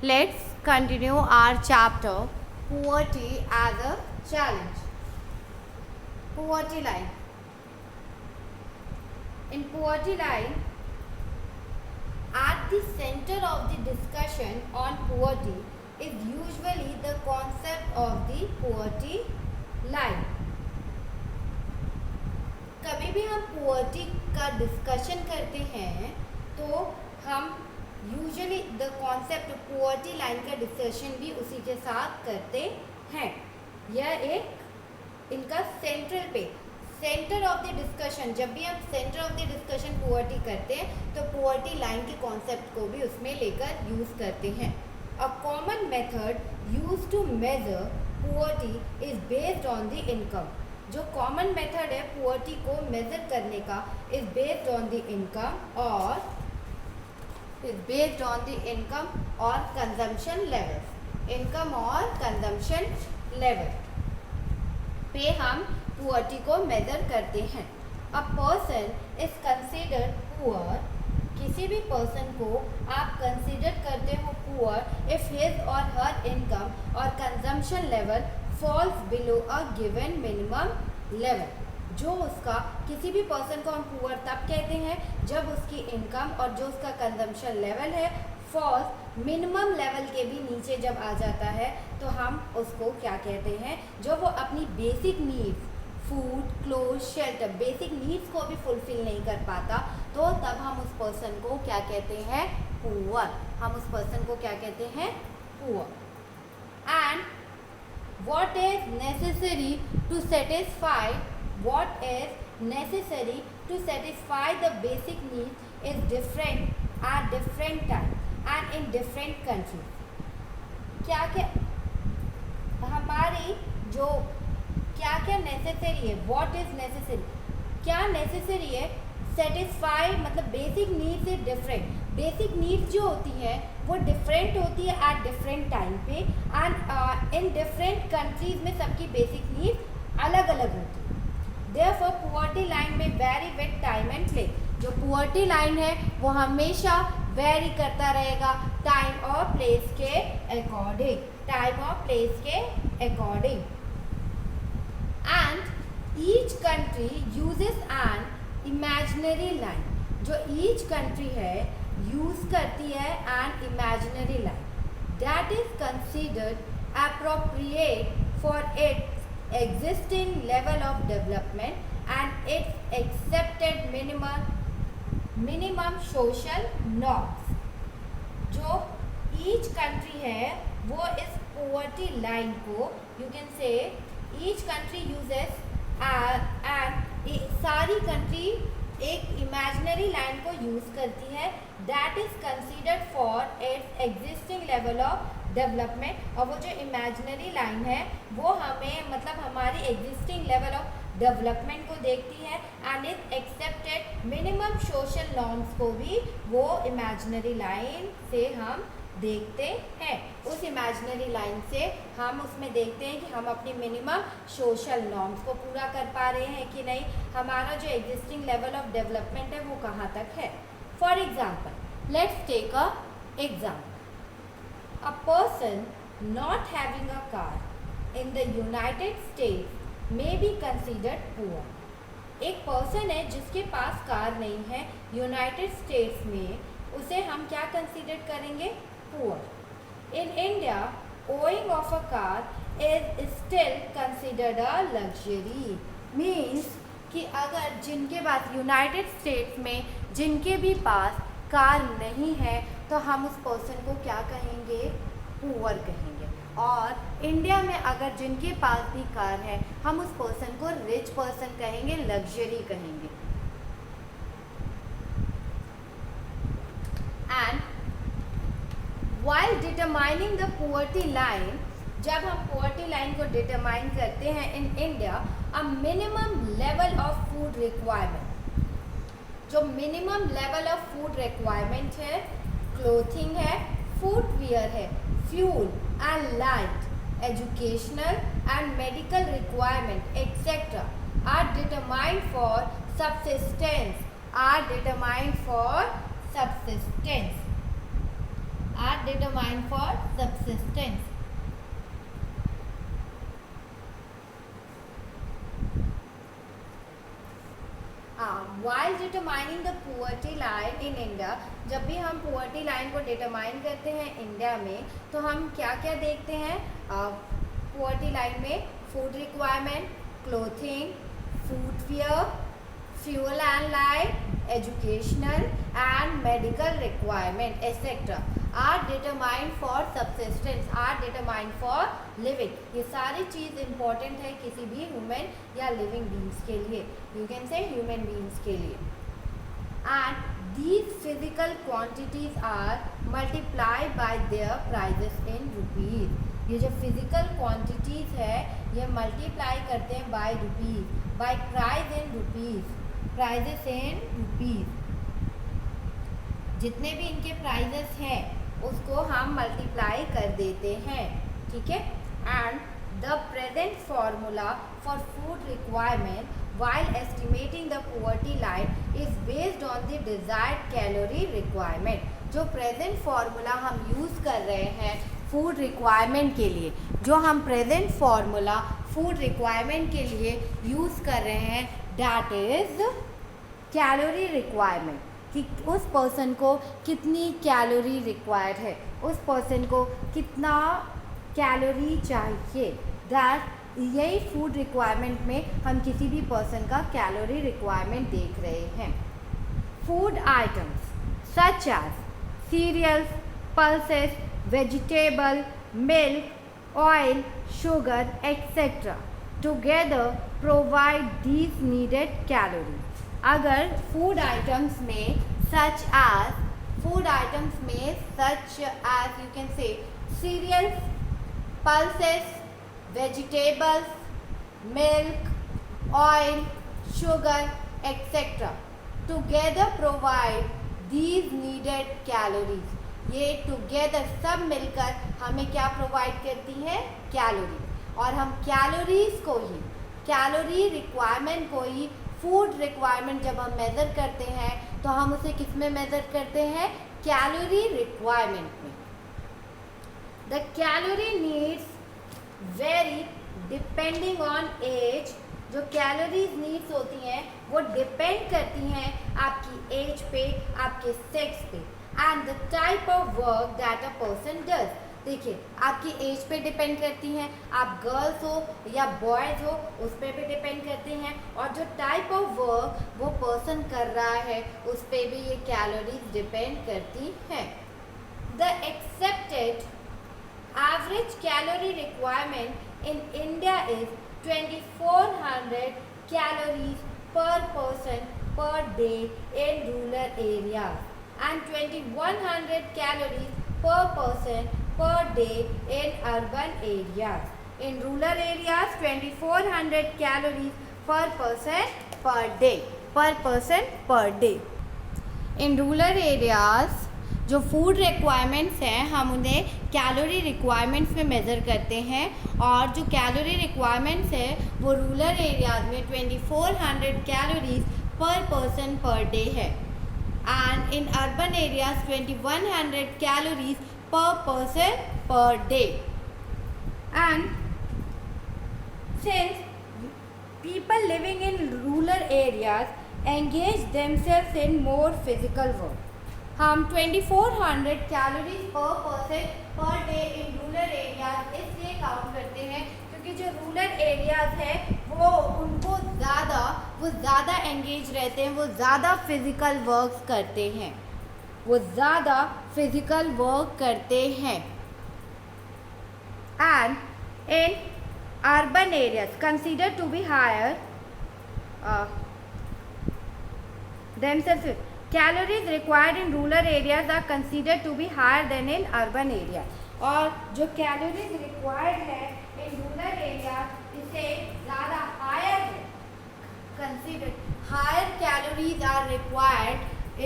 Let's continue our chapter Poverty as a Challenge. Poverty line. In poverty line, at the center of the discussion on poverty is usually the concept of the poverty line. कभी भी हम poverty का discussion करते हैं तो हम usually the concept poverty line का discussion भी उसी के साथ करते हैं. यह एक इनका सेंटर ऑफ द डिस्कशन. जब भी हम centre of the discussion poverty करते हैं तो पोवर्टी लाइन के कॉन्सेप्ट को भी उसमें लेकर यूज करते हैं. A common method use to measure poverty is based on the income. जो कॉमन मेथड है पोवर्टी को मेजर करने का is based on the income और is based on the income or consumption levels. Income और consumption level पे हम poverty को measure करते हैं. A person is considered poor. किसी भी person को आप consider करते हो poor if his or her income or consumption level falls below a given minimum level. जो उसका किसी भी पर्सन को हम पुअर तब कहते हैं जब उसकी इनकम और जो उसका कंजम्पशन लेवल है फॉल्स मिनिमम लेवल के भी नीचे जब आ जाता है तो हम उसको क्या कहते हैं. जो वो अपनी basic needs food cloth shelter basic needs को भी फुलफिल नहीं कर पाता तो तब हम उस पर्सन को क्या कहते हैं पुअर. हम उस पर्सन को क्या कहते हैं poor. And what is necessary to satisfy what is necessary to satisfy the basic needs is different at different time and in different countries. क्या क्या हमारी जो क्या क्या नेसेसरी है what is necessary क्या नेसेसरी है सेटिस्फाई मतलब basic needs is different. Basic needs जो होती है वो डिफरेंट होती है एट डिफरेंट टाइम पे एंड इन डिफरेंट कंट्रीज में सबकी बेसिक नीड्स अलग अलग होती है. Therefore, poverty line में vary with time and place. जो poverty line है वो हमेशा vary करता रहेगा time और place के according. time और place के according. And each country uses an imaginary line. जो each country है use करती है an imaginary line. That is considered appropriate for its existing level of development and its accepted minimum social norms. जो each country है वो इस poverty line को you can say each country uses and सारी country एक imaginary line को use करती है that is considered for its existing level of development. और वो जो इमेजिनरी लाइन है वो हमें मतलब हमारी एग्जिस्टिंग लेवल ऑफ डेवलपमेंट को देखती है and is accepted minimum social norms को भी वो इमेजिनरी लाइन से हम देखते हैं. उस इमेजिनरी लाइन से हम उसमें देखते हैं कि हम अपनी मिनिमम सोशल नॉर्म्स को पूरा कर पा रहे हैं कि नहीं. हमारा जो एग्जिस्टिंग लेवल ऑफ डेवलपमेंट है वो कहाँ तक है. For example let's take a example. A person not having a car in the United States may be considered poor. एक पर्सन है जिसके पास कार नहीं है यूनाइटेड स्टेट्स में उसे हम क्या कंसीडर करेंगे poor. In India owing of a car is still considered a luxury. Means कि अगर जिनके पास यूनाइटेड स्टेट्स में जिनके भी पास कार नहीं है तो हम उस पर्सन को क्या कहेंगे पुअर कहेंगे. और इंडिया में अगर जिनके पास भी कार है हम उस पर्सन को रिच पर्सन कहेंगे लग्जरी कहेंगे. And while determining the poverty line जब हम पोवर्टी लाइन को डिटरमाइन करते हैं in India a minimum level of food requirement. जो minimum level of food requirement है क्लोथिंग है फुटवियर है fuel and light educational and medical requirement etcetera are determined for subsistence. Are determined for subsistence. Are determined for subsistence. While determining the poverty line in India, जब भी हम poverty line को determine करते हैं India में, तो हम क्या क्या देखते हैं? poverty line में food requirement, clothing, footwear, fuel and light, educational and medical requirement etc. are determined for subsistence, are determined for living. ये सारी चीज़ important है किसी भी human या living beings के लिए, you can say human beings के लिए. And these physical quantities are multiplied by their prices in rupees. ये जो physical quantities है ये multiply करते हैं by rupees, by price in rupees, prices in rupees. जितने भी इनके प्राइजेस हैं उसको हम मल्टीप्लाई कर देते हैं, ठीक है. And the present formula for food requirement while estimating the poverty line is based on the desired calorie requirement. जो प्रेजेंट फॉर्मूला हम यूज़ कर रहे हैं फूड रिक्वायरमेंट के लिए, जो हम प्रेजेंट फॉर्मूला फूड रिक्वायरमेंट के लिए यूज़ कर रहे हैं, दैट इज़ कैलोरी रिक्वायरमेंट, कि उस पर्सन को कितनी कैलोरी रिक्वायर्ड है, उस पर्सन को कितना कैलोरी चाहिए. दैट यही फूड रिक्वायरमेंट में हम किसी भी पर्सन का कैलोरी रिक्वायरमेंट देख रहे हैं. Food items such as cereals, pulses, vegetable, milk, oil, sugar etcetera together provide these needed calories. अगर फूड आइटम्स में such as you can say cereals, pulses, vegetables, milk, oil, sugar, etc. together provide these needed calories. ये together सब मिलकर हमें क्या provide करती है? Calorie. और हम कैलोरीज को ही, कैलोरी रिक्वायरमेंट को ही, फूड रिक्वायरमेंट जब हम मेज़र करते हैं तो हम उसे किस में मेज़र करते हैं? कैलोरी रिक्वायरमेंट में. The calorie needs vary depending on age. जो कैलोरीज नीड्स होती हैं वो डिपेंड करती हैं आपकी एज पे, आपके सेक्स पे, and the type of work that a person does. देखिए आपकी एज पे डिपेंड करती हैं, आप गर्ल्स हो या बॉयज़ हो उस पर भी डिपेंड करते हैं, और जो टाइप ऑफ वर्क वो पर्सन कर रहा है उस पर भी ये कैलोरीज डिपेंड करती हैं. The accepted average calorie requirement in India is 2400 calories per person per day in rural areas and 2100 calories per person per day in urban areas. In rural areas 2400 calories per person per day, per person per day. In rural areas जो food requirements हैं हम उन्हें calorie requirements में measure करते हैं, और जो calorie requirements है वो रूरल एरियाज़ में 2400 कैलोरीज पर पर्सन पर डे है, and in urban areas 2100 calories पर person per day. And since people living in rural areas engage themselves in more physical work, हम 2400 कैलोरीज पर person per day in rural areas इसलिए count करते हैं क्योंकि जो rural areas है वो उनको ज़्यादा एंगेज रहते हैं, वो ज़्यादा फिज़िकल वर्क्स करते हैं, वो ज़्यादा फिज़िकल वर्क करते हैं. And in urban areas consider to be higher themselves. Calories required in rural areas are considered to be higher than in urban areas. और जो calories required है in rural areas इससे ज़्यादा higher है. Considered higher calories are required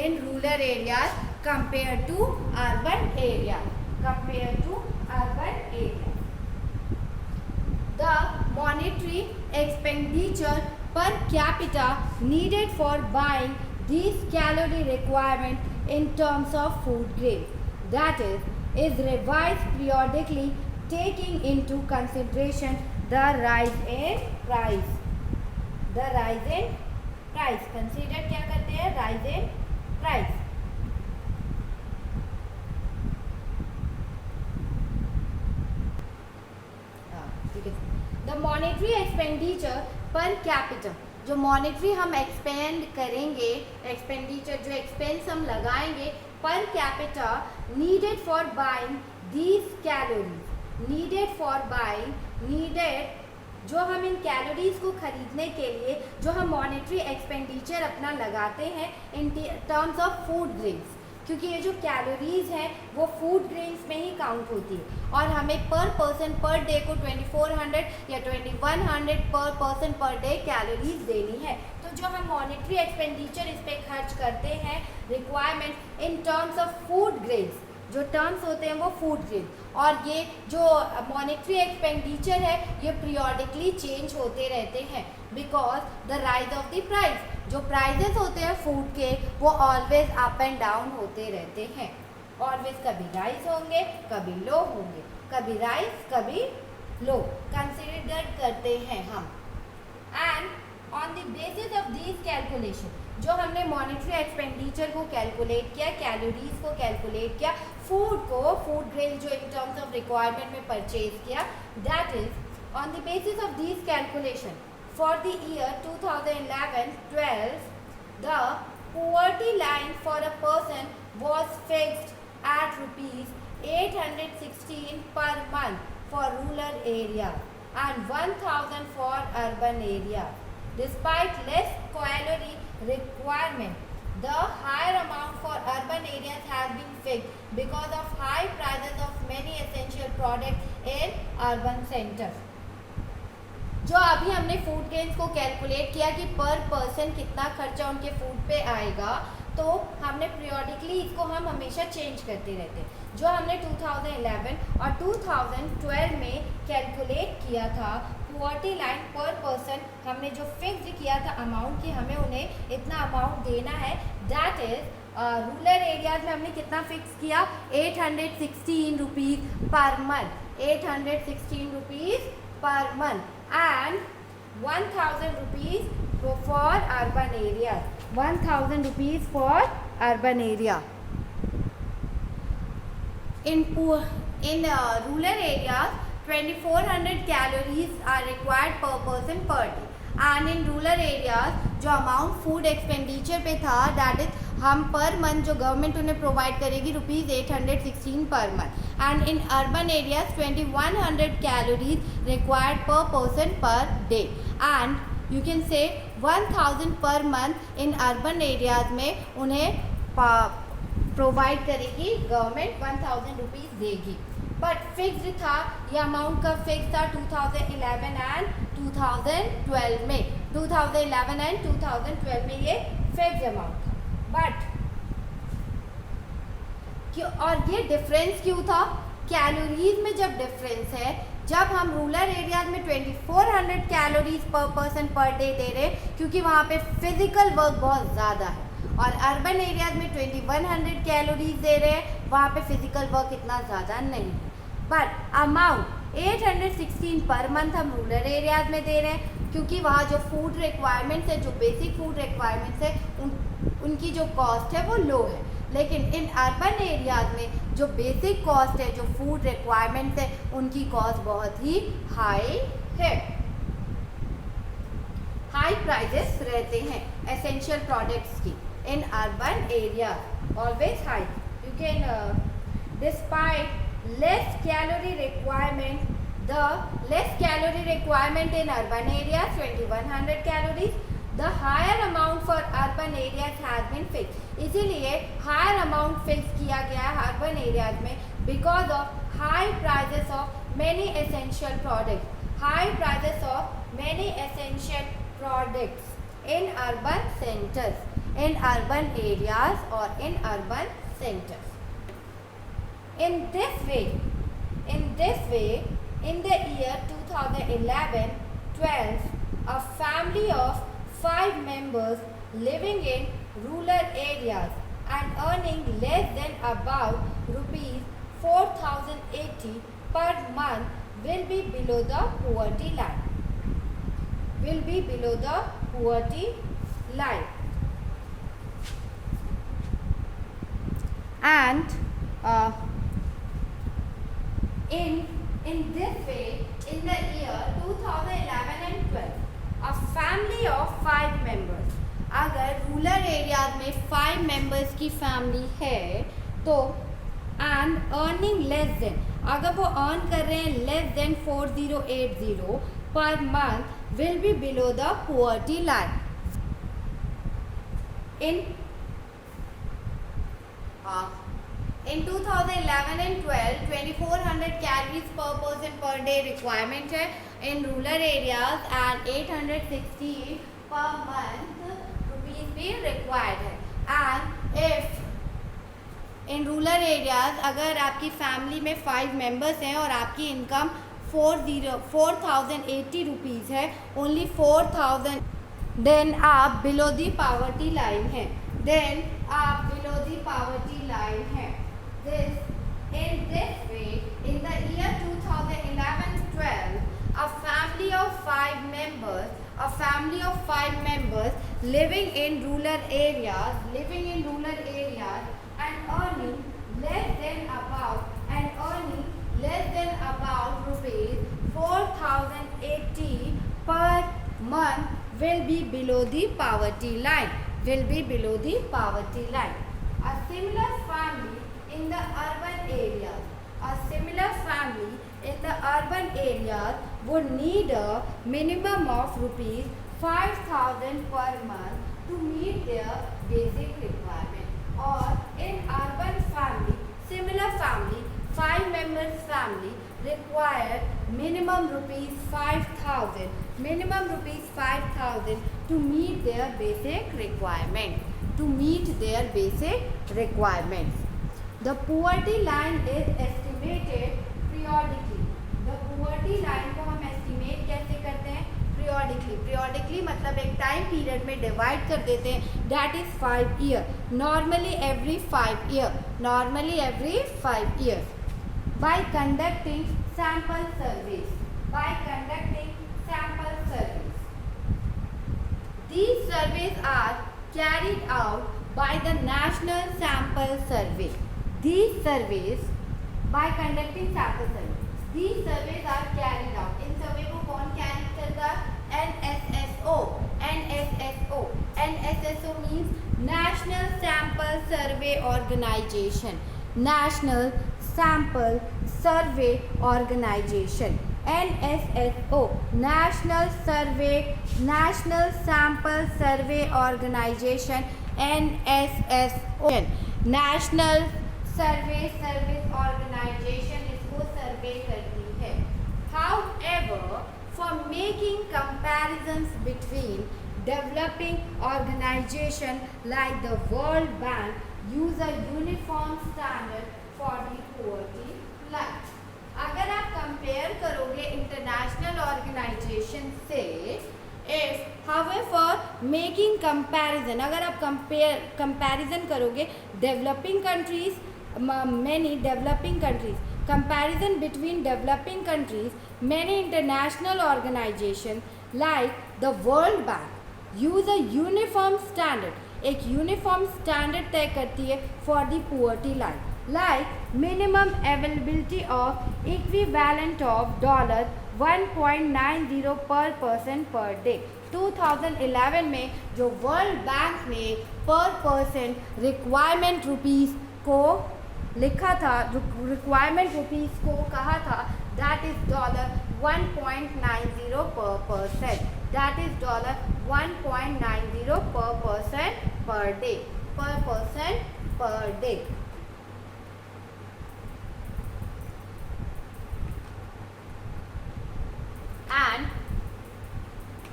in rural areas compared to urban areas. Compared to urban areas. The monetary expenditure per capita needed for buying these calorie requirement in terms of food grains, that is is revised periodically, taking into consideration the rise in price. The rise in price. Consider क्या करते हैं? Rise in price. The monetary expenditure per capita. जो monetary हम expand करेंगे, expenditure जो expense हम लगाएंगे per capita needed for buying these calories, needed for buying, needed जो हम इन कैलोरीज को खरीदने के लिए जो हम मॉनेटरी एक्सपेंडिचर अपना लगाते हैं in terms of food grains, क्योंकि ये जो कैलोरीज हैं वो फूड ग्रेन्स में ही काउंट होती है और हमें पर पर्सन पर डे को 2400 या 2100 पर पर्सन पर डे कैलोरीज देनी है। तो जो हम मॉनेटरी एक्सपेंडिचर इस पे खर्च करते हैं requirement in terms of food grains, जो टर्म्स होते हैं वो फूड ग्रेन, और ये जो मॉनेटरी एक्सपेंडिचर है ये पीरियडिकली चेंज होते रहते हैं because the rise of the price, जो प्राइजेस होते हैं फूड के वो ऑलवेज अप एंड डाउन होते रहते हैं, ऑलवेज कभी राइज होंगे कभी लो होंगे, कभी राइज कभी लो कंसिडर करते हैं हम। And on the basis of this calculation, जो हमने मॉनेटरी एक्सपेंडिचर को कैलकुलेट किया, कैलोरीज को कैलकुलेट किया, फूड को, फूड ग्रेन जो इन टर्म्स ऑफ रिक्वायरमेंट में परचेज किया, that is on the basis of this calculation for the year 2011-12, the poverty line for a person was fixed at rupees 816 per month for rural areas and 1000 for urban areas. Despite less calorie requirement, the higher amount for urban areas has been fixed because of high prices of many essential products in urban centers. जो अभी हमने food grains को calculate किया कि पर person कितना खर्चा उनके फूड पे आएगा, तो हमने पीरियडिकली इसको हम हमेशा चेंज करते रहते हैं। जो हमने 2011 और 2012 में कैलकुलेट किया था पॉवर्टी लाइन पर पर्सन, हमने जो फिक्स किया था अमाउंट कि हमें उन्हें इतना अमाउंट देना है, दैट इज रूरल एरियाज में हमने कितना फिक्स किया? 816 rupees per month, 816 rupees per month and 1000 rupees for urban areas, 1000 rupees for urban area. In rural areas 2400 calories are required per person per day, and in rural areas जो amount food expenditure पे था that is हम per month जो government उन्हें provide करेगी rupees 816 per month, and in urban areas 2100 calories required per person per day, and you can say 1000 per month in urban areas में उन्हें provide करेगी government, 1000 rupees देगी। But fixed था, ये amount का फिक्स था 2011 एंड 2012 में, 2011 एंड 2012 में ये फिक्स अमाउंट था। बट क्यों, और ये डिफरेंस क्यों था? कैलोरीज में जब डिफरेंस है, जब हम रूरल एरियाज में 2400 कैलोरीज पर पर्सन पर डे दे रहे हैं क्योंकि वहाँ पे फिजिकल वर्क बहुत ज़्यादा है, और अर्बन एरियाज में 2100 कैलोरीज दे रहे हैं, वहाँ पे फिजिकल वर्क इतना ज़्यादा नहीं है। बट अमाउंट 816 पर मंथ हम रूरल एरियाज में दे रहे हैं क्योंकि वहाँ जो फूड रिक्वायरमेंट्स है, जो बेसिक फूड रिक्वायरमेंट्स है, उनकी जो कॉस्ट है वो लो है। लेकिन इन अर्बन एरियाज में जो बेसिक कॉस्ट है, जो फूड रिक्वायरमेंट्स है, उनकी कॉस्ट बहुत ही हाई है, हाई प्राइजेस रहते हैं एसेंशियल प्रोडक्ट्स की in urban area, always high. You can despite less calorie requirement, the less calorie requirement in urban areas 2100 calories, the higher amount for urban areas has been fixed, इसीलिए higher amount fix किया गया है urban areas में because of high prices of many essential products, high prices of many essential products in urban centers, in urban areas or in urban centers. In this way, in the year 2011-12, a family of 5 members living in rural areas and earning less than about rupees 4,080 per month will be below the poverty line. Will be below the poverty line. And in this way, in the year 2011 and 12, a family of 5 members, अगर rural areas में 5 members की family है तो and earning less than, अगर वो earn कर रहे हैं less than 4080 per month will be below the poverty line. In 2011 and 12, 2400 calories per person per day requirement है in rural areas and 860 per month rupees भी required है. And if in rural areas अगर आपकी family में 5 members हैं और आपकी income 4080 rupees है, ओनली 4000, देन आप बिलो दी पावर्टी लाइन है. देन आप बिलो दी पावर्टी लाइन है. In this way, in the year 2011-12, a family of 5 members living in rural areas and earning less than about rupees 4,080 per month will be below the poverty line. A similar family in the urban areas would need a minimum of rupees 5,000 per month to meet their basic requirement. Or in urban family, similar family, 5 members family require minimum rupees 5,000 to meet their basic requirements. The poverty line is estimated periodically. The poverty line को हम estimate कैसे करते हैं? Periodically मतलब एक time period में divide कर देते हैं. That is 5 years. Normally every 5 years. By conducting sample surveys. These surveys are carried out by the National Sample Survey. These surveys are carried out. इन सर्वे को कौन कैरी करता है? NSSO means National Sample Survey Organization. NSSO, National Sample Survey Organization, NSSO. National Survey Service Organization इसको सर्वे करती है. However, for making comparisons between developing organizations like the World Bank use a uniform standard for the poverty line. अगर आप compare करोगे international organisation से, however making comparison, अगर आप comparison करोगे developing countries, many developing countries, comparison between developing countries, many international organizations like the World Bank use a uniform standard. एक uniform standard तय करती है for the poverty line, like minimum availability of equivalent of $1.90 पर person per day. 2011 में जो world bank ने पर person requirement rupees को लिखा था, रिक्वायरमेंट रुपीज़ को कहा था, दैट इज़ $1.90 पर person. That is $1.90 per person per day. And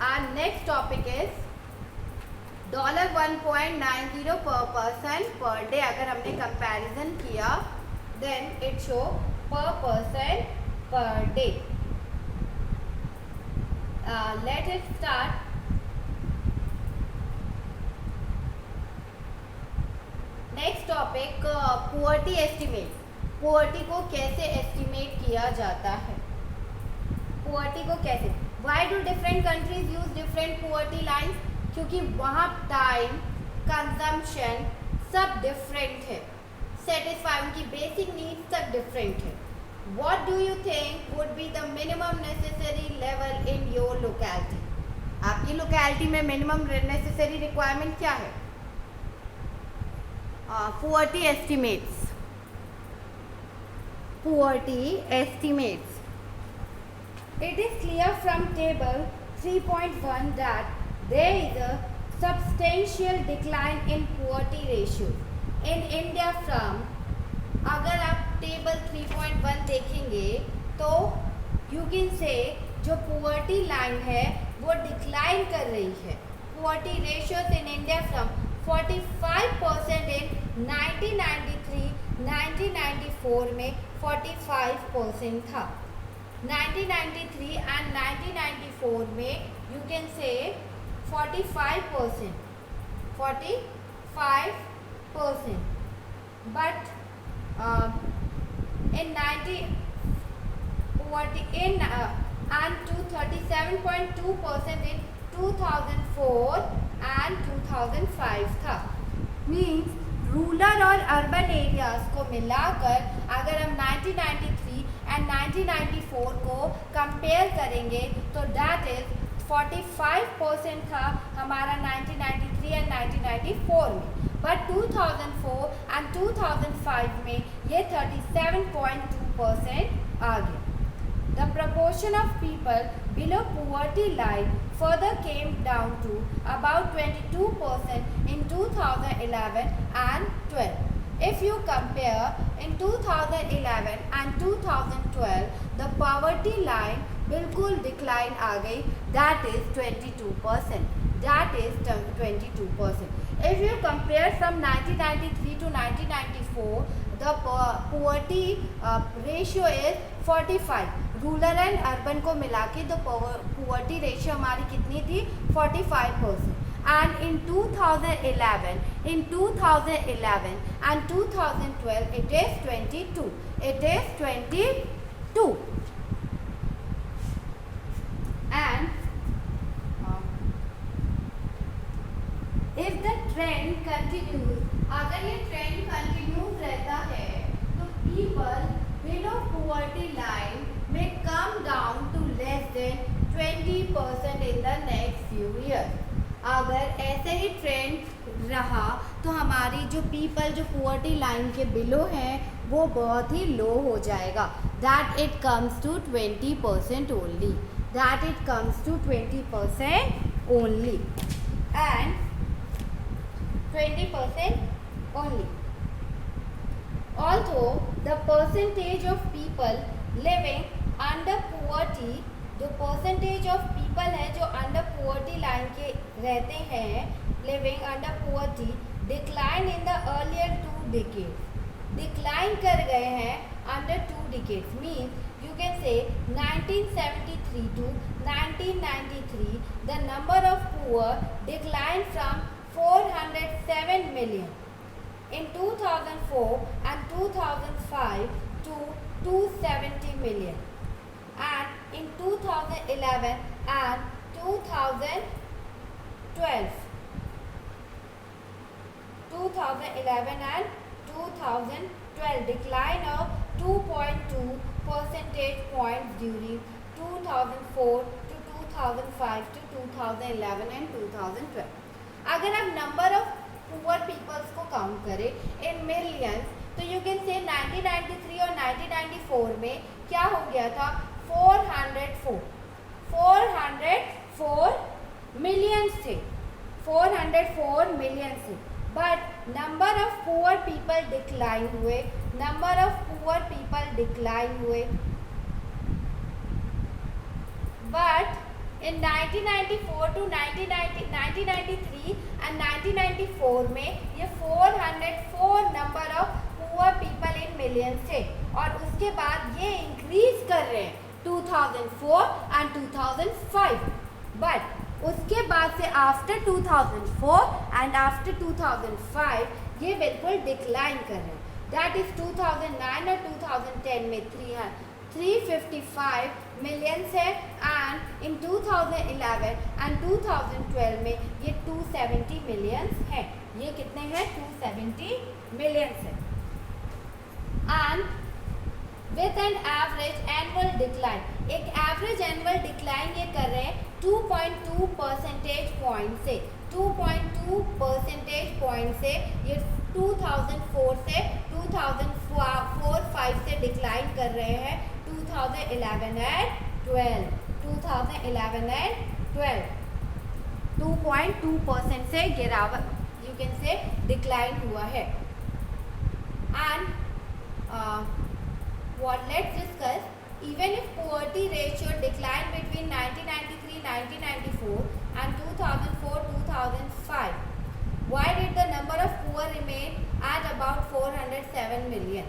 our next topic is $1.90 per person per day. अगर हमने comparison किया, then it show per person per day. Let it start. Next topic, poverty estimate. Poverty को कैसे estimate किया जाता है, poverty को कैसे, why do different countries use different poverty lines, क्योंकि वहाँ टाइम, कंजम्पशन सब डिफरेंट है, सेटिस्फाई उनकी बेसिक नीड्स सब डिफरेंट है. What do you think would be the minimum necessary level in your locality? आपकी लोकेलिटी में मिनिमम नेसेसरी रिक्वायरमेंट क्या है? Poverty estimates. Poverty estimates. It is clear from table 3.1 that there is a substantial decline in poverty ratio in India from, अगर आप table 3.1 देखेंगे तो you can से जो पुअर्टी लाइन है वो डिक्लाइन कर रही है. Poverty ratios in India from 45% इन 1993, 1994 में 45% था. 1993 एंड 1994 में यू कैन से 45%, 45%, बट in 37.2% in 2004 and 2005 था. मीन्स रूरल और अर्बन एरियाज को मिलाकर अगर हम 1993 एंड 1994 को कंपेयर करेंगे तो दैट इज 45% था हमारा 1993 एंड 1994 में, बट 2004 एंड 2005 में ये 37.2% आ गया. The proportion of people below poverty line further came down to about 22% in 2011 and 12. If you compare in 2011 and 2012, the poverty line बिल्कुल डिक्लाइन आ गई, that is 22%. That is 22%. If you compare from 1993 to 1994, the poverty ratio is 45. Rural and urban को मिला के तो poverty ratio हमारी कितनी थी 45%. And in 2011 and 2012 it is 22. It is 22. And if the trend continues, अगर ये trend continues रहता है तो people below poverty line may come down to less than 20% in the next few years. अगर ऐसे ही ट्रेंड रहा तो हमारी जो पीपल जो पुअर्टी लाइन के बिलो हैं वो बहुत ही लो हो जाएगा. That it comes to 20% only. That it comes to 20% only. And 20% only. Although the percentage of people living under poverty, जो परसेंटेज ऑफ पीपल है जो अंडर पुअर्टी लाइन के रहते हैं, living under poverty, decline in the earlier 2 decades, decline कर गए हैं under 2 decades. Means you can say 1973 to 1993 the number of poor decline from 407 million in 2004 and 2005 to 270 million. And in 2011 and 2012, 2011 and 2012 decline of 2.2 percentage points during 2004 to 2005 to 2011 and 2012. अगर आप number of poor peoples को count करें in millions तो you can से 1993 और 1994 में क्या हो गया था 404 मिलियंस थे. 404 मिलियंस थे. But number of poor people decline हुए. Number of poor people decline हुए. बट in 1994 to 1993 and 1994 में ये 404 number of poor people in millions थे और उसके बाद ये इंक्रीज कर रहे हैं 2004 एंड 2005. बट उसके बाद से आफ्टर 2004 एंड आफ्टर 2005 ये बिल्कुल डिक्लाइन कर रहे हैं. दैट इज 2009 और 2010 में 355 मिलियंस है, एंड इन 2011 एंड 2012 में ये 270 मिलियंस है। ये कितने हैं? 270 मिलियंस है। And with an average annual decline, एक एवरेज एनुअल डिक्लाइन ये कर रहे हैं 2.2 परसेंटेज पॉइंट से, 2.2 परसेंटेज पॉइंट से ये 2004 से 2004-5 से डिक्लाइन कर रहे हैं 2011 एंड 12, 2011 एंड 12 2.2% से गिरावट, यू कैन से डिक्लाइन हुआ है। And what let's discuss, even if poverty ratio declined between 1993-1994 and 2004-2005, why did the number of poor remain at about 407 million?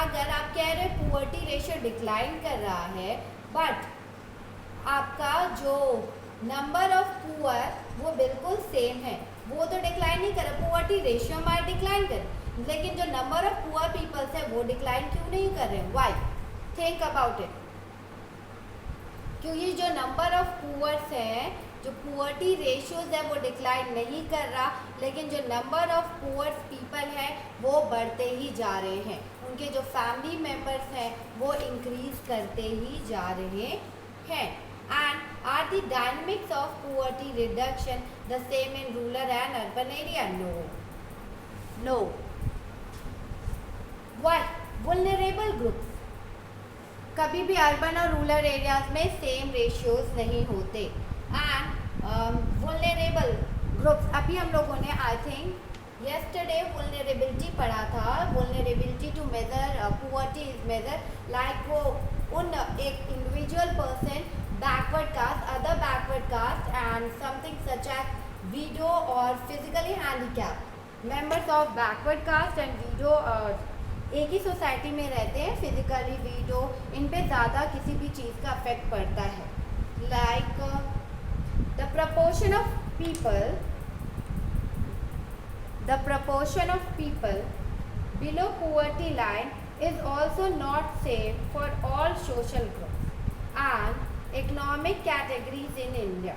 अगर आप कह रहे poverty ratio डिक्लाइन कर रहा है, बट आपका जो नंबर ऑफ पुअर वो बिल्कुल सेम है, वो तो डिक्लाइन नहीं कर रहा, poverty ratio हमारा डिक्लाइन कर, लेकिन जो नंबर ऑफ पुअर पीपल्स है वो डिक्लाइन क्यों नहीं कर रहे हैं? वाई? Think about it. क्योंकि जो नंबर ऑफ पुअर्स है, जो पुअर्टी रेशियोज है वो डिक्लाइन नहीं कर रहा, लेकिन जो नंबर ऑफ पुअर्स पीपल है वो बढ़ते ही जा रहे हैं, उनके जो फैमिली मेम्बर्स हैं वो इंक्रीज करते ही जा रहे हैं। And are the dynamics of poverty reduction the same in rural and urban area? No. Why? Vulnerable groups, कभी भी अर्बन और रूरल एरियाज में सेम रेशियोज नहीं होते। एंड vulnerable groups, अभी हम लोगों ने आई थिंक yesterday vulnerability पढ़ा था। vulnerability to measure poverty is measure like वो उन एक individual person backward caste, other backward caste and something such as widow or physically handicapped members of backward caste and widow एक ही society में रहते हैं, physically widow, इन पे ज़्यादा किसी भी चीज़ का अफेक्ट पड़ता है। Like the proportion of people below poverty line is also not same for all social groups and economic categories in India.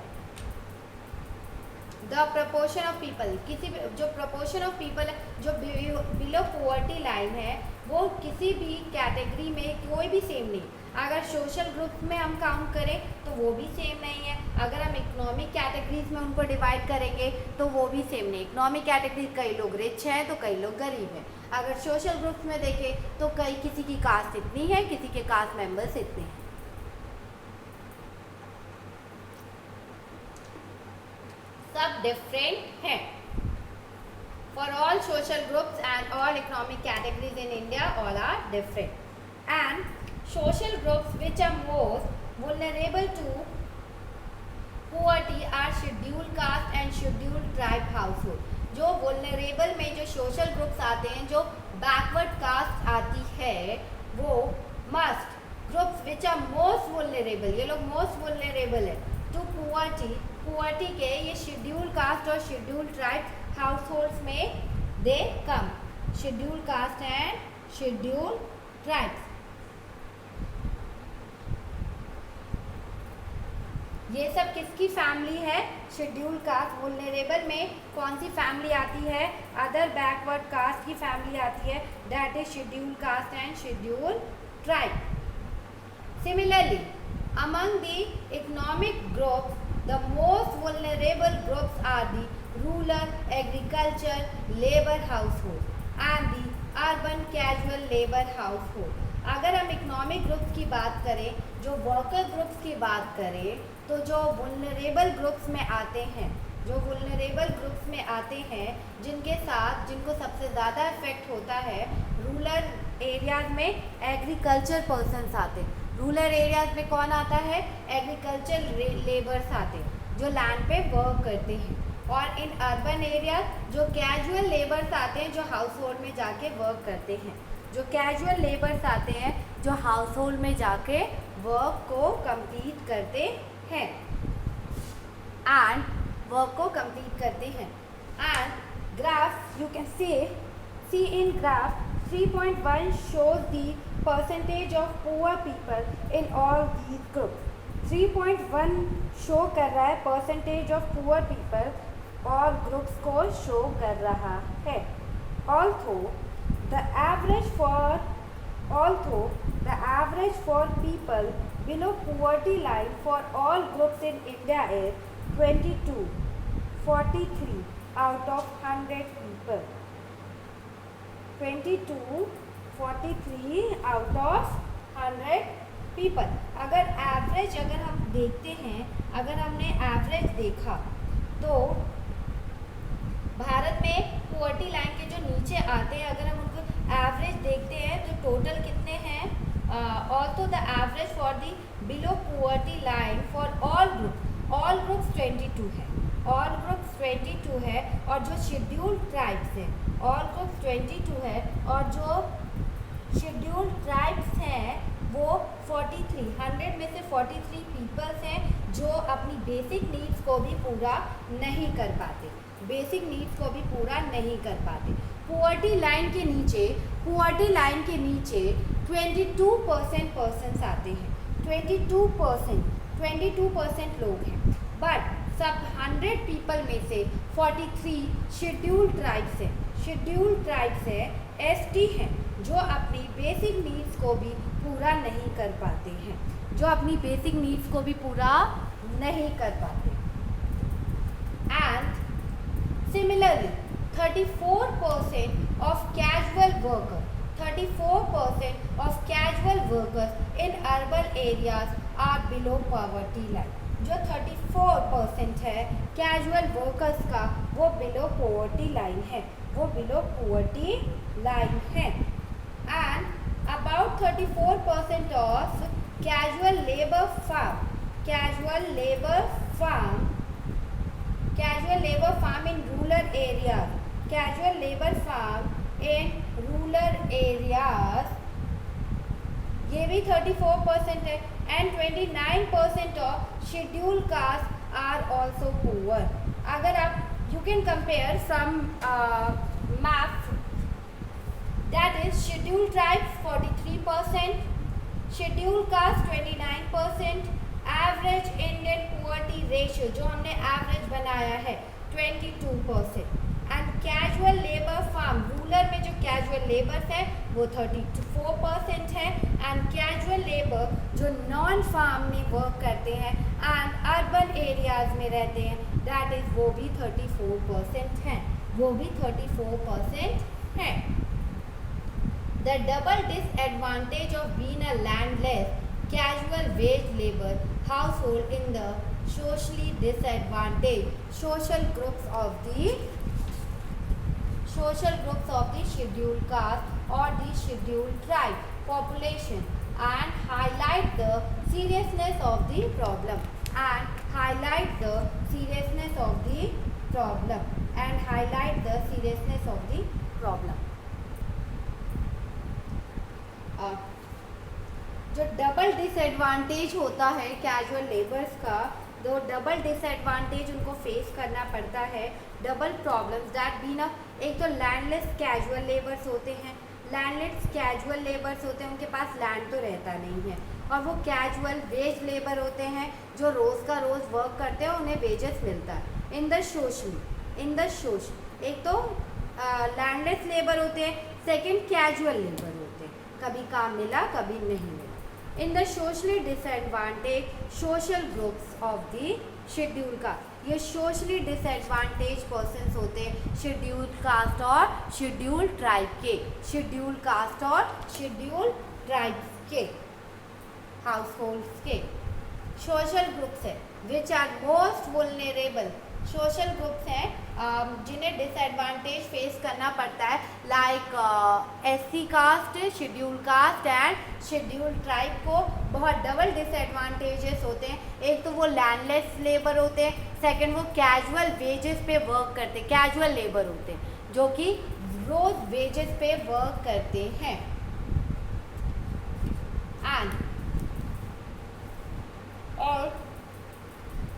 The proportion of people, किसी भी जो प्रपोर्शन ऑफ पीपल जो बिलो पुअर्टी लाइन है वो किसी भी category में कोई भी सेम नहीं। अगर सोशल ग्रुप में हम काउंट करें तो वो भी सेम नहीं है, अगर हम इकोनॉमिक कैटेगरीज में उनको डिवाइड करेंगे तो वो भी सेम नहीं। इकोनॉमिक कैटेगरी कई लोग रिच हैं तो कई लोग गरीब हैं। अगर सोशल ग्रुप में देखें तो कई किसी की कास्ट इतनी है, किसी के कास्ट मेंबर्स इतने हैं। सब डिफरेंट हैं। For all social groups and all economic categories in India, all are different. And social groups which are most vulnerable to poverty are scheduled caste and scheduled tribe household. जो vulnerable में जो social groups आते हैं, जो backward caste आती है, वो must groups which are most vulnerable, ये लोग most vulnerable है to poverty के ये scheduled caste और scheduled tribe households में they come, scheduled caste and scheduled tribes। ये सब किसकी फैमिली है? Schedule caste. वुल्नरेबल में कौन सी फैमिली आती है? अदर बैकवर्ड कास्ट की फैमिली आती है, that is schedule caste and schedule tribe. Similarly among the economic groups, the most vulnerable groups are the rural agriculture labor household and the urban casual labor household। अगर हम economic groups की बात करें, जो worker groups की बात करें, तो जो वुल्नरेबल ग्रुप्स में आते हैं, जो वुल्नरेबल ग्रुप्स में आते हैं जिनके साथ जिनको सबसे ज़्यादा इफेक्ट होता है, रूरल एरियाज में एग्रीकल्चर पर्सनस आते हैं। रूरल एरियाज में कौन आता है? एग्रीकल्चर लेबर्स आते हैं जो लैंड पे वर्क करते हैं। और इन अर्बन एरियाज जो कैजुअल लेबर्स आते हैं जो हाउस होल्ड में जाके वर्क करते हैं। जो कैजुअल लेबर्स आते हैं जो हाउस होल्ड में जाके वर्क को कंप्लीट करते हैं एंड वर्क को कंप्लीट करते हैं। And graph you can see in graph 3.1 shows the percentage of poor people in all these groups. 3.1 show कर रहा है percentage of poor people और ग्रुप्स को शो कर रहा है. Although the average for people below poverty line for all groups in India is 22.43 out of 100 people. 22.43 out of 100 people. अगर हम देखते हैं, अगर हमने एवरेज देखा तो भारत में पॉवर्टी लाइन के जो नीचे आते हैं, अगर हम उनको एवरेज देखते हैं तो टोटल कितने हैं? Also the average for the below poverty line for all groups 22 है. ऑल ग्रुप्स 22 है और जो शेड्यूल्ड ट्राइब्स हैं ऑल ग्रुप्स 22 है और जो शेड्यूल्ड ट्राइब्स हैं वो 43, 100 में से 43 पीपल्स हैं जो अपनी बेसिक नीड्स को भी पूरा नहीं कर पाते. पॉवर्टी लाइन के नीचे 22% पर्सन्स आते हैं. 22% लोग हैं. बट सब 100 पीपल में से 43 शेड्यूल्ड ट्राइब्स है, ST हैं, जो अपनी बेसिक नीड्स को भी पूरा नहीं कर पाते हैं. And similarly 34% of casual workers in urban areas are below poverty line. जो 34% है कैजुअल वर्कर्स का वो बिलो पॉवर्टी लाइन है. And about 34% of casual labor farm in rural areas, ये भी 34% है. And 29% of scheduled castes are also poor. अगर आप you can compare some maps, that is scheduled tribes 43%, scheduled caste 29%, average Indian poverty ratio जो हमने average बनाया है 22%. And casual labour farm rural में जो कैजुअल लेबर्स है वो 34% है. एंड कैजुअल लेबर जो नॉन फार्म में वर्क करते हैं एंड अर्बन एरियाज में रहते हैं, दैट इज वो भी 34% है. The double disadvantage of being a landless casual veg labour household in the socially disadvantaged social groups of the scheduled caste or the scheduled tribe population and highlight the seriousness of the problem. जो double disadvantage होता है casual labours का, तो double disadvantage उनको face करना पड़ता है. Double problems that been एक तो लैंडलेस कैजुअल लेबर्स होते हैं. उनके पास लैंड तो रहता नहीं है. और वो कैजुअल वेज लेबर होते हैं जो रोज़ का रोज़ वर्क करते हैं, उन्हें वेजेस मिलता है. इन द सोशल एक तो लैंडलेस लेबर होते हैं, सेकेंड कैजुअल लेबर होते हैं. कभी काम मिला कभी नहीं मिला. In the socially disadvantage social groups of the schedule caste, ये सोशली डिसएडवांटेज पर्सन्स होते हैं शेड्यूल्ड कास्ट और शेड्यूल्ड ट्राइब के हाउसहोल्ड्स के. सोशल ग्रुप्स है which are most vulnerable. Social groups हैं जिन्हें डिसएडवांटेज फेस करना पड़ता है, like SC caste, schedule caste and schedule tribe को बहुत डबल डिसएडवांटेजेस होते हैं. एक तो वो लैंडलेस लेबर होते हैं, सेकंड वो कैजुअल वेजेस पे वर्क करते हैं, कैजुअल लेबर होते हैं जो कि रोज वेजेस पे वर्क करते हैं. और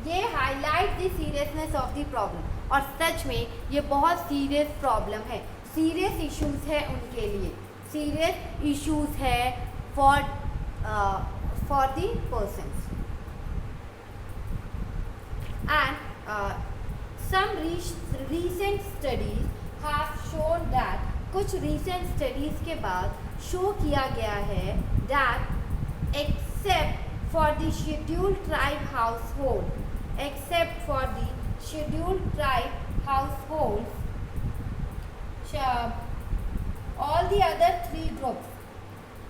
ये highlight the seriousness of the problem. और सच में ये बहुत सीरियस प्रॉब्लम है, सीरियस इश्यूज है उनके लिए. सीरियस इश्यूज है for the persons. And some recent studies have shown that कुछ recent studies के बाद शो किया गया है that except for the scheduled tribe households, all the other three groups,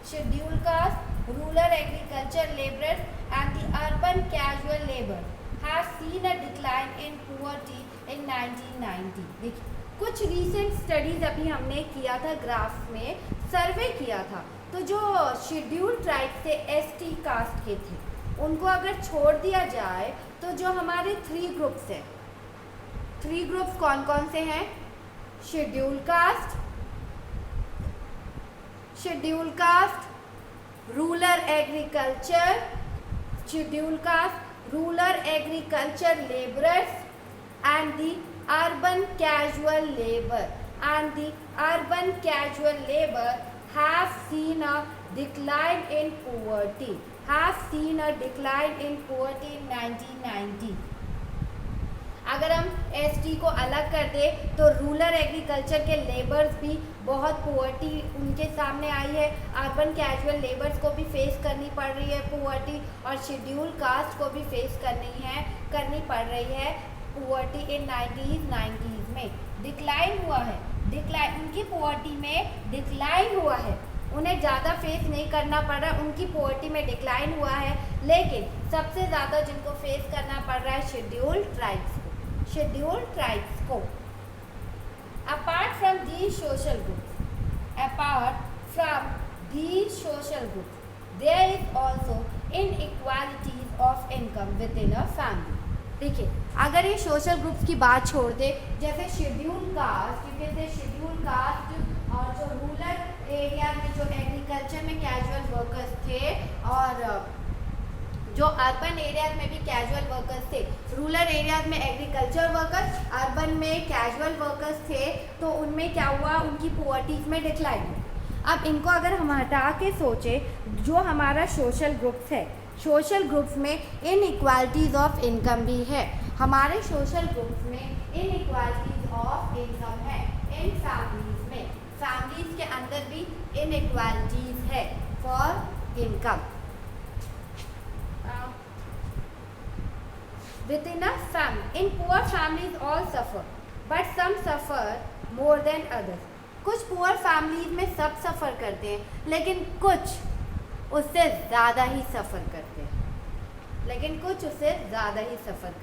scheduled caste, rural agriculture laborers and the urban casual labor, have seen a decline in poverty in 1990। देखिए कुछ recent studies अभी हमने किया था, graph में सर्वे किया था, तो जो शेड्यूल्ड ट्राइब से एसटी कास्ट के थे उनको अगर छोड़ दिया जाए तो जो हमारे थ्री ग्रुप्स हैं, थ्री ग्रुप्स कौन कौन से हैं? Scheduled cast, rural agriculture, scheduled caste, rural agriculture laborers and the urban casual labor have seen a decline in poverty in 1990। अगर हम एसटी को अलग कर दे तो रूरल एग्रीकल्चर के लेबर्स भी बहुत पोवर्टी उनके सामने आई है, अर्बन कैजुअल लेबर्स को भी फेस करनी पड़ रही है पोवर्टी, और शेड्यूल कास्ट को भी फेस करनी पड़ रही है पोवर्टी इन 90s में। डिक्लाइन हुआ है, उनकी पोवर्टी में डिक्लाइन हुआ है, उन्हें ज़्यादा फेस नहीं करना पड़ रहा, उनकी पोवर्टी में डिक्लाइन हुआ है, लेकिन सबसे ज़्यादा जिनको फेस करना पड़ रहा है शेड्यूल्ड ट्राइब्स को। Apart from these social groups, there is also inequalities of income within a family। देखिए अगर ये सोशल ग्रुप्स की बात छोड़ दे, जैसे शेड्यूल कास्ट और जो रूरल एरिया में जो एग्रीकल्चर में कैजुअल वर्कर्स थे और जो अर्बन एरियाज में भी कैजुअल वर्कर्स थे, रूरल एरियाज में एग्रीकल्चर वर्कर्स, अर्बन में कैजुअल वर्कर्स थे, तो उनमें क्या हुआ? उनकी पोवर्टीज में डिक्लाइन हुई। अब इनको अगर हम हटा के सोचे, जो हमारा सोशल ग्रुप्स है, सोशल ग्रुप्स में इनइक्वालिटीज ऑफ इनकम भी है, हमारे सोशल ग्रुप्स में इनइक्वालिटीज ऑफ इनकम है इन फैमिलीज में, फैमिलीज के अंदर भी इनइक्वालिटीज है for income. Within a family, in poor families all suffer, but some suffer more than others। कुछ पुअर फैमिलीज में सब सफ़र करते हैं, लेकिन कुछ उससे ज़्यादा ही सफ़र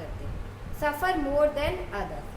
करते हैं, सफ़र मोर देन अदर्स।